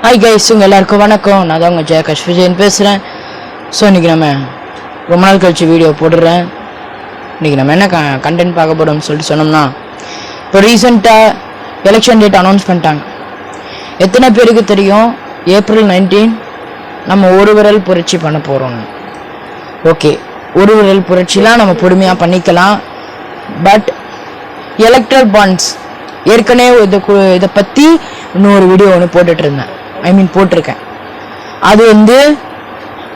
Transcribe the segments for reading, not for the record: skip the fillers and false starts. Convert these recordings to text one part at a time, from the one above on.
Hi guys, எல்லாருக்கும் வணக்கம். நான் தான் உங்கள் ஜெயகாஷ் விஜயன் பேசுகிறேன். ஸோ இன்றைக்கி நம்ம ரொம்ப நாள் கழிச்சு வீடியோ போடுறேன். இன்றைக்கி நம்ம என்ன கண்டென்ட் பார்க்க போகிறோம்னு சொல்லிட்டு சொன்னோம்னா, இப்போ ரீசெண்டாக எலெக்ஷன் டேட் அனௌன்ஸ் பண்ணிட்டாங்க. எத்தனை பேருக்கு தெரியும் April 19 நம்ம ஒரு விரல் புரட்சி பண்ண போகிறோம்? ஓகே, ஒரு விரல் புரட்சிலாம் நம்ம பொறுமையாக பண்ணிக்கலாம். பட் எலக்ட்ரல் பாண்ட்ஸ் ஏற்கனவே இதை பற்றி இன்னொரு வீடியோ ஒன்று போட்டுட்டு இருந்தேன். போட்டிருக்கேன். அது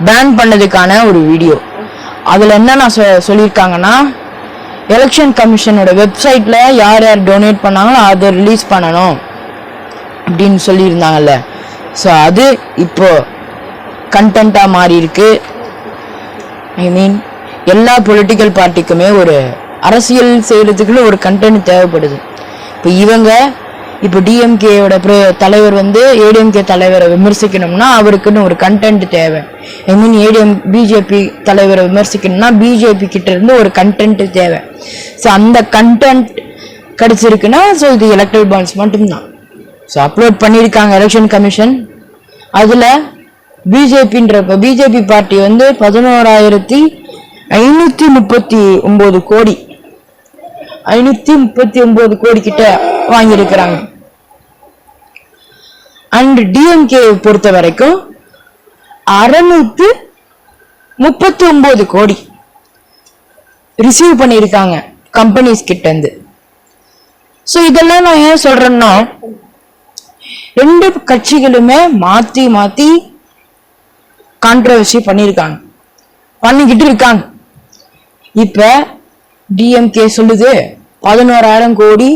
பேன் பண்ணதுக்கான ஒரு வீடியோ. அதில் என்ன நான் சொல்லியிருக்காங்கன்னா, எலெக்ஷன் கமிஷனோட வெப்சைட்டில் யார் யார் டொனேட் பண்ணாங்களோ அதை ரிலீஸ் பண்ணணும் அப்படின்னு சொல்லியிருந்தாங்கல்ல. ஸோ அது இப்போ கண்டென்ட்டாக மாறி இருக்கு. எல்லா பொலிட்டிக்கல் பார்ட்டிக்குமே ஒரு அரசியல் செய்கிறதுக்குன்னு ஒரு கண்டென்ட் தேவைப்படுது. இப்போ டிஎம்கேயோட தலைவர் ஏடிஎம்கே தலைவரை விமர்சிக்கணும்னா அவருக்குன்னு ஒரு கண்டென்ட் தேவை. பிஜேபி தலைவரை விமர்சிக்கணும்னா பிஜேபி கிட்ட இருந்து ஒரு கண்டென்ட் தேவை. ஸோ அந்த கண்டென்ட் கிடைச்சிருக்குன்னா ஸோ இது எலக்ட்ரல் பாண்ட்ஸ் மட்டும்தான். ஸோ அப்லோட் பண்ணியிருக்காங்க எலெக்ஷன் கமிஷன். அதில் பிஜேபி பார்ட்டி 11,539 கோடி 539 கோடி கிட்ட வாங்கியிருக்கிறாங்க. அண்ட் டிஎம்கே பொறுத்த வரைக்கும் 639 கோடி ரிசீவ் பண்ணியிருக்காங்க கம்பெனிஸ் கிட்ட இருந்து. ஸோ இதெல்லாம் நான் ஏன் சொல்றேன்னா, ரெண்டு கட்சிகளுமே மாத்தி மாத்தி கான்ட்ரவர்சி பண்ணிக்கிட்டு இருக்காங்க. இப்ப டிஎம்கே சொல்லுது 11,000 கோடி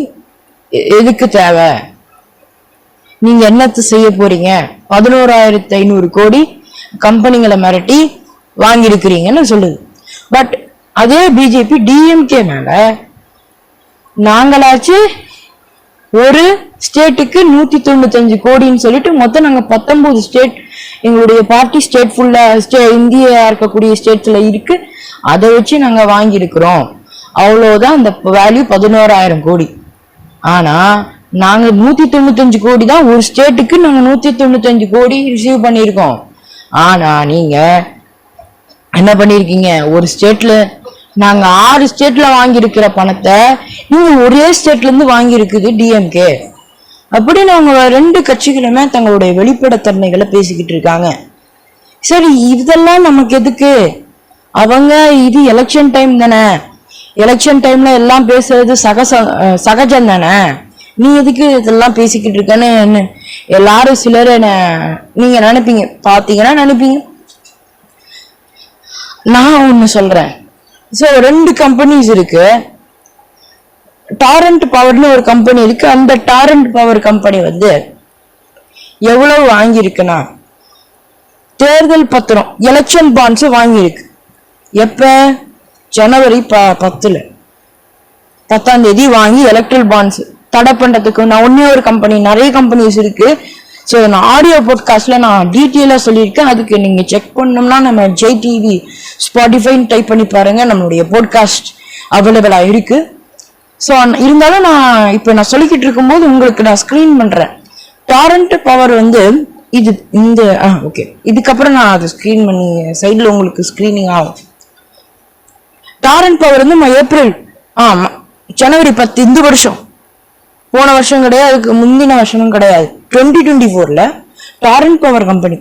எதுக்கு தேவை, நீங்க என்னத்தை செய்ய போறீங்க, 11,500 கோடி கம்பெனிகளை மிரட்டி வாங்கியிருக்கிறீங்கன்னு சொல்லுது. பட் அதே பிஜேபி டிஎம்கே மேல நாங்களாச்சு ஒரு ஸ்டேட்டுக்கு 195 கோடின்னு சொல்லிட்டு மொத்தம் நாங்க 19 ஸ்டேட், எங்களுடைய பார்ட்டி ஸ்டேட் ஃபுல்லா இந்தியா இருக்கக்கூடிய ஸ்டேட்ஸ்ல இருக்கு, அதை வச்சு நாங்க வாங்கியிருக்கிறோம். அவ்வளவுதான் அந்த வேல்யூ 11,000 கோடி. ஆனா நாங்க 195 கோடி தான், ஒரு ஸ்டேட்டுக்கு நாங்க 195 கோடி ரிசீவ் பண்ணியிருக்கோம். ஆனா நீங்க என்ன பண்ணிருக்கீங்க, ஒரு ஸ்டேட்ல நாங்க 6 ஸ்டேட்ல வாங்கியிருக்கிற பணத்தை நீங்க ஒரே ஸ்டேட்ல இருந்து வாங்கியிருக்குது டிஎம்கே. அப்படின்னு அவங்க ரெண்டு கட்சிகளுமே தங்களுடைய வெளிப்படைத்தன்மைகளை பேசிக்கிட்டு இருக்காங்க. சரி, இதெல்லாம் நமக்கு எதுக்கு? அவங்க இது எலெக்ஷன் டைம் தானே, எலெக்ஷன் டைம்ல எல்லாம் பேசுறது சகஜம் தானே, நீ எதுக்கு இதெல்லாம் பேசிக்கிட்டு இருக்கன்னு எல்லாரும் சிலர் நீங்க நினைப்பீங்க, பாத்தீங்கன்னா நினைப்பீங்க. நான் ஒண்ணு சொல்றேன். ஸோ 2 கம்பெனிஸ் இருக்கு. டாரண்ட் பவர்னு ஒரு கம்பெனி இருக்கு. அந்த டாரண்ட் பவர் கம்பெனி எவ்வளவு வாங்கியிருக்குன்னா, தேர்தல் பத்திரம் எலெக்ஷன் பாண்ட்ஸ் வாங்கியிருக்கு. எப்ப? ஜனவரி 10ஆம் தேதி வாங்கி எலக்ட்ரல் பாண்ட்ஸ் தடை பண்றதுக்கு நான் ஒன்னே ஒரு கம்பெனி, நிறைய கம்பெனிஸ் இருக்கு. ஸோ நான் ஆடியோ பாட்காஸ்ட்ல நான் டீட்டெயிலா சொல்லியிருக்கேன். அதுக்கு நீங்க செக் பண்ணோம்னா நம்ம ஜெய் டிவி ஸ்பாட்டிஃபைன்னு டைப் பண்ணி பாருங்க, நம்மளுடைய பாட்காஸ்ட் அவைலபிளா இருக்கு. ஸோ இருந்தாலும் நான் இப்போ நான் சொல்லிக்கிட்டு இருக்கும்போது உங்களுக்கு நான் ஸ்கிரீன் பண்றேன். டாரண்ட் பவர் இது இந்த ஓகே, இதுக்கப்புறம் நான் அதை ஸ்கிரீன் பண்ணி சைட்ல உங்களுக்கு ஸ்கிரீனிங் ஆகும். டாரண்ட் பவர் ஏப்ரல் ஜனவரி 10 இந்த வருஷம், போன வருஷம் கிடையாது, அதுக்கு முந்தின வருஷமும் கிடையாது, 2024ல டாரண்ட் பவர் கம்பெனி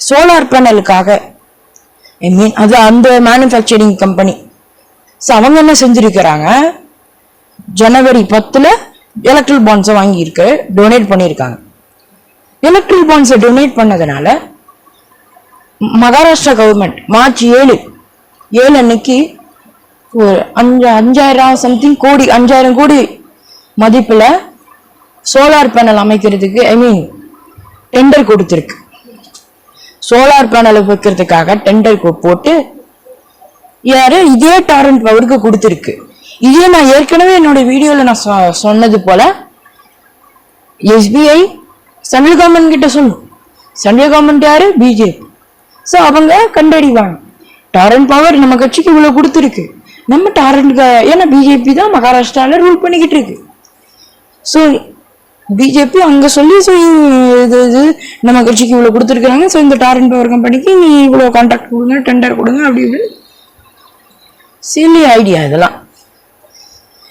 சோலார் பேனலுக்காக அது அந்த மேனுஃபேக்சரிங் கம்பெனி. ஸோ அவங்க என்ன செஞ்சிருக்கிறாங்க, ஜனவரி 10ல எலக்ட்ரல் பாண்ட்ஸை வாங்கியிருக்கு, டொனேட் பண்ணியிருக்காங்க. எலக்ட்ரல் பாண்ட்ஸை டொனேட் பண்ணதுனால மகாராஷ்டிரா கவர்மெண்ட் மார்ச் 7 அன்னைக்கு ஒரு 5,000 சம்திங் கோடி, 5,000 கோடி மதிப்புல சோலார் பேனல் அமைக்கிறதுக்கு டெண்டர் கொடுத்திருக்கு. சோலார் பேனல் வைக்கிறதுக்காக டெண்டர் போட்டு யாரு, இதே டாரண்ட் பவருக்கு கொடுத்திருக்கு. இதே நான் ஏற்கனவே என்னோட வீடியோல நான் சொன்னது போல எஸ்பிஐ சென்ட்ரல் கவர்மெண்ட் கிட்ட சொல்லும். சென்ட்ரல் கவர்மெண்ட் யாரு? பிஜேபி. ஸோ அவங்க கண்டறிவாங்க, டாரண்ட் பவர் நம்ம கட்சிக்கு இவ்வளவு கொடுத்துருக்கு, நம்ம டாரண்ட், ஏன்னா பிஜேபி தான் மகாராஷ்டிரால ரூல் பண்ணிக்கிட்டு இருக்கு. ஸோ பிஜேபி அங்க சொல்லி நம்ம கட்சிக்கு இவ்வளோ கொடுத்துருக்குறாங்க, ஸோ இந்த டாரண்ட் பவர் கம்பெனிக்கு நீ இவ்வளோ கான்ட்ராக்ட் கொடுங்க, டெண்டர் கொடுங்க, அப்படி இப்படி சில்லி ஐடியா இதெல்லாம்.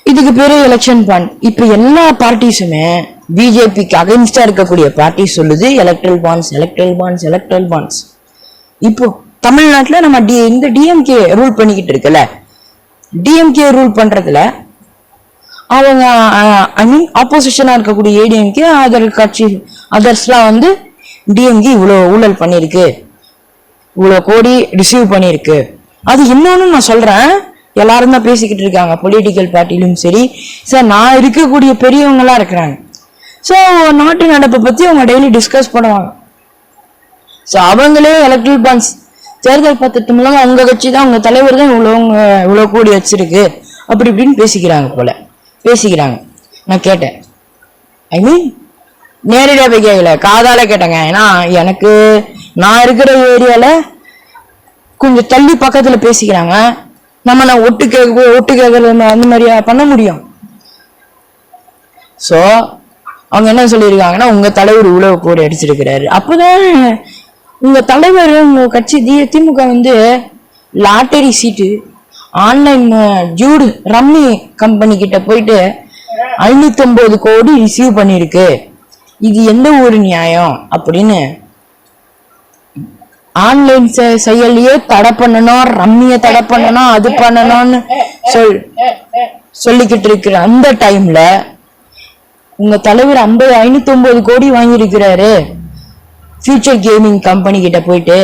இதுக்கு பேரு எலெக்ஷன் பாண்ட். இப்ப எல்லா பார்ட்டிஸுமே பிஜேபிக்கு அகைன்ஸ்டா இருக்கக்கூடிய பார்ட்டி சொல்லுது electoral bonds, electoral bonds, electoral bonds. இப்போ தமிழ்நாட்டுல நம்ம இந்த டிஎம்கே ரூல் பண்ணிக்கிட்டு இருக்குல்ல, டிஎம்கே ரூல் பண்றதுல அவங்க ஐ மீன் ஆப்போசிஷனா இருக்கக்கூடிய ஏடிஎம்கே அதர் கட்சி அதர்ஸ்லாம் வந்து டிஎம்கே இவ்வளோ ஊழல் பண்ணிருக்கு, இவ்வளோ கோடி ரிசீவ் பண்ணிருக்கு. அது இன்னொன்னு நான் சொல்றேன், எல்லாரும் தான் பேசிக்கிட்டு இருக்காங்க பொலிட்டிக்கல் பார்ட்டிலும் சரி. சார் நான் இருக்கக்கூடிய பெரியவங்களா இருக்கிறாங்க, ஸோ நாட்டு நடப்பை பத்தி அவங்க டெய்லி டிஸ்கஸ் பண்ணுவாங்க. ஸோ அவங்களே எலக்ட்ரல் பாண்ட்ஸ் தேர்தல் பத்திரத்து மூலமா உங்க கட்சி தான், உங்க தலைவர் தான் இவ்வளோ கோடி வச்சிருக்கு அப்படி இப்படின்னு பேசிக்கிறாங்க போல பேசிக்கிறாங்க. நான் கேட்டேன், ஐ மீன் நேரடியாக போய் கேட்கல, காதால கேட்டேங்க. ஏன்னா எனக்கு நான் இருக்கிற ஏரியால கொஞ்சம் தள்ளி பக்கத்துல பேசிக்கிறாங்க. நான் ஒட்டு கேட்கறது அந்த மாதிரியா பண்ண முடியும்? சோ அவங்க என்ன சொல்லியிருக்காங்கன்னா, உங்க தலைவர் இவ்வளவு கோடி அடிச்சிருக்கிறாரு. அப்பதான் உங்க தலைவர் உங்க கட்சி திமுக வந்து லாட்டரி சீட்டு ஆன்லைன் ஜூடு ரம்மி கம்பெனி கிட்ட போயிட்டு 509 கோடி ரிசீவ் பண்ணிருக்கு, இது எந்த ஒரு நியாயம் அப்படின்னு ஆன்லைன் செயலியே தடை பண்ணணும், ரம்மிய தடை பண்ணணும், அது பண்ணணும்னு சொல்லிக்கிட்டு இருக்கிற அந்த டைம்ல உங்க தலைவர் 509 கோடி வாங்கியிருக்கிறாரு ஃபியூச்சர் கேமிங் கம்பெனி கிட்ட போயிட்டு,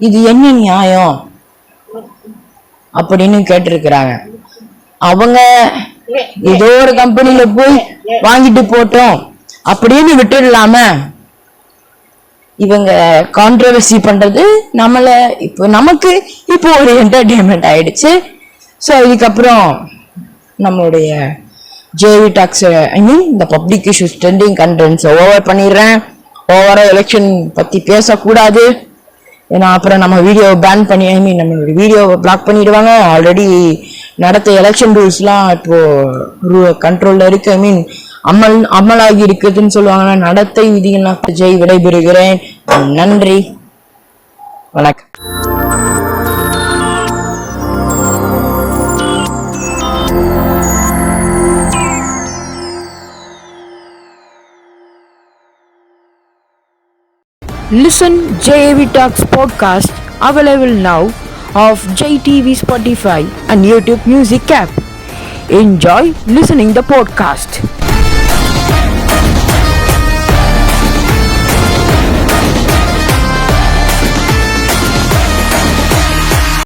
இது என்ன நியாயம் அப்படின்னு கேட்டிருக்கிறாங்க. அவங்க ஏதோ ஒரு கம்பெனில போய் வாங்கிட்டு போட்டோம் அப்படின்னு விட்டுடலாம இவங்க கான்ட்ரவர்சி பண்றது நமக்கு இப்போ ஒரு என்டர்டைன்மெண்ட் ஆயிடுச்சு. ஸோ இதுக்கப்புறம் நம்மளுடைய ஜேவி டாக்ஸ் ஐ மீன் இந்த public issues trending contents over பண்ணிடுறேன். ஓவரா எலெக்ஷன் பத்தி பேசக்கூடாது, ஏன்னா அப்புறம் நம்ம வீடியோ பேன் பண்ணி ஐ மீன் நம்மளோட வீடியோவை பிளாக் பண்ணிடுவாங்க. ஆல்ரெடி நடத்த எலெக்ஷன் ரூல்ஸ்லாம் இப்போ கண்ட்ரோல்ல இருக்கு, ஐ மீன் அமலாகி இருக்குதுன்னு சொல்லுவாங்க. நடத்தை விதிகள்லாம் ஜெய் விடைபெறுகிறேன். நன்றி, வணக்கம். Listen JAV Talks podcast available now of JTV Spotify and YouTube Music app. Enjoy listening the podcast.